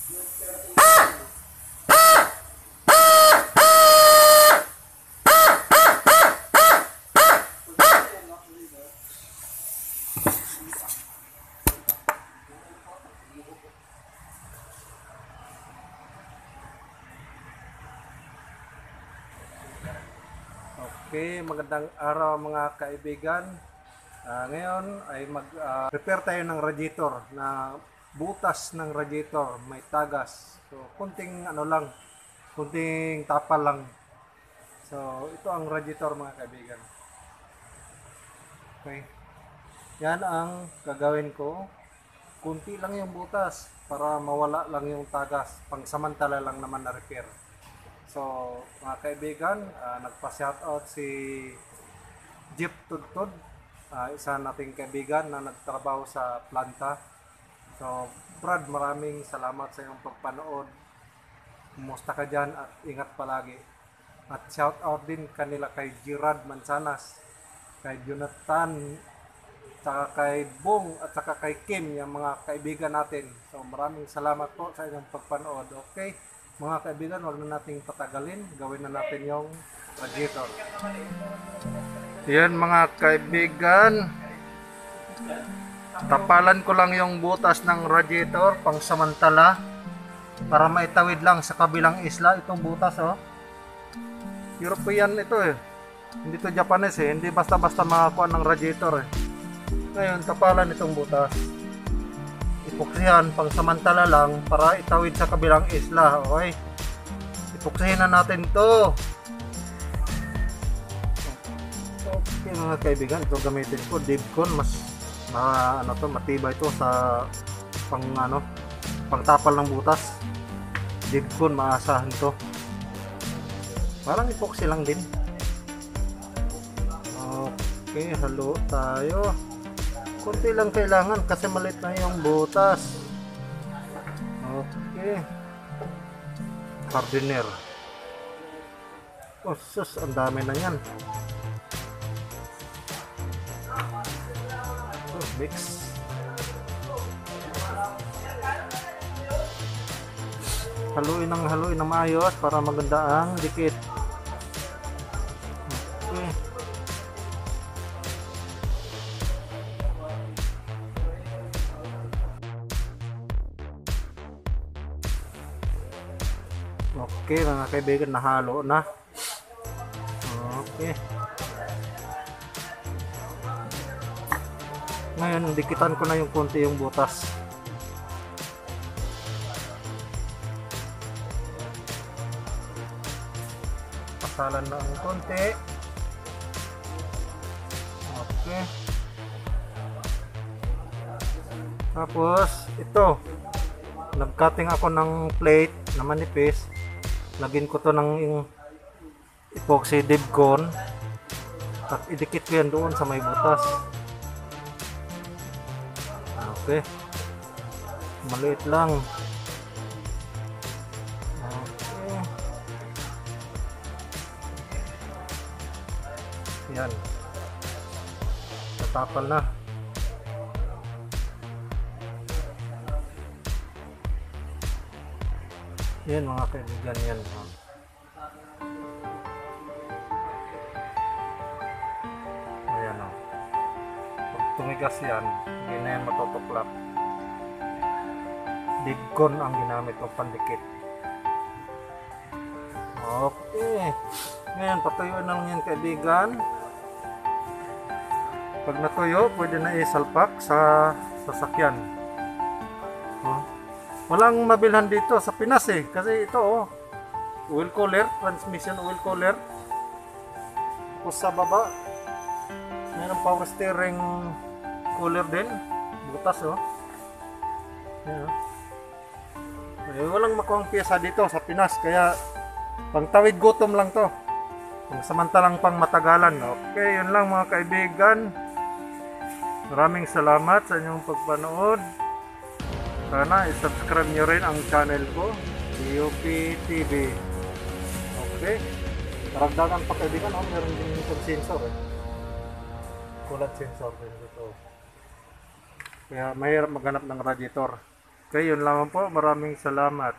Okay, magandang araw mga kaibigan. Ngayon ay mag-prepare tayo ng radiator na butas ng radiator, may tagas. So, kunting kunting tapal lang. So, ito ang radiator mga kaibigan. Okay. Yan ang gagawin ko. Kunti lang yung butas para mawala lang yung tagas. Pangsamantala lang naman na repair. So, mga kaibigan, nagpa-shoutout si Jeep Tudtud, isa nating kaibigan na nagtrabaho sa planta. So, Brad, maraming salamat sa iyong pagpanood. Kumusta ka dyan at ingat palagi. At shoutout din kanila kay Gerard Manzanas, kay Jonathan, saka kay Bong at saka kay Kim, yung mga kaibigan natin. So, maraming salamat po sa inyong pagpanood. Okay? Mga kaibigan, huwag na nating patagalin. Gawin na natin yung radiator. Yan mga kaibigan. Tapalan ko lang yung butas ng radiator pang samantala para maitawid lang sa kabilang isla itong butas, oh. European ito eh. Hindi to Japanese eh. Hindi basta-basta makakuha ng radiator eh. Ngayon, tapalan itong butas. Ipuksihan pang samantala lang para itawid sa kabilang isla. Okay, ipuksihin na natin to. Okay mga kaibigan, ito gamitin ko Dibcon. Mas matibay ito sa pangtapal ng butas. Dibcon, maasahan to. Parang ipuksi lang din. Okay, halo tayo. Kunti lang kailangan kasi maliit na yung butas. Okay. Hardener. Oh sus, ang dami na yan. Oh, mix. Haluin ng maayos para maganda ang dikit. Okay. Okay mga kaibigan, nahalo na. Okay. Ngayon, dikitan ko na yung konti yung butas. Pasalan na ang konti. Okay. Tapos, ito. Nag-cutting ako ng plate na manipis. Lagyan ko to ng epoxy Dibcon at idikit ko yan doon sa may butas. Okay, maliit lang. Okay, yan, tatapal na. Yan mga kaibigan, yan. Ayan o. Pag tumigas yan, hindi na yan matutuklap. Dibcon ang ginamit o pandikit. Okay. Ngayon, patuyuin na lang yan kaibigan. Pag natuyo, pwede na isalpak sa sasakyan. Walang mabilhan dito sa Pinas eh, kasi ito oil cooler, transmission oil cooler. Tapos sa baba mayroong power steering cooler din, butas Ayan, walang makuhang pyesa dito sa Pinas, kaya pang tawid gutom lang to, pang samantalang pang matagalan. Okay, yun lang mga kaibigan, maraming salamat sa inyong pagpanood. Sana i-subscribe nyo rin ang channel ko, DOP TV. Okay. Karagdagan pa kaibigan, meron din itong sensor Kulat sensor din ito. Kaya mahirap maghanap ng radiator. Okay, yun lamang po. Maraming salamat.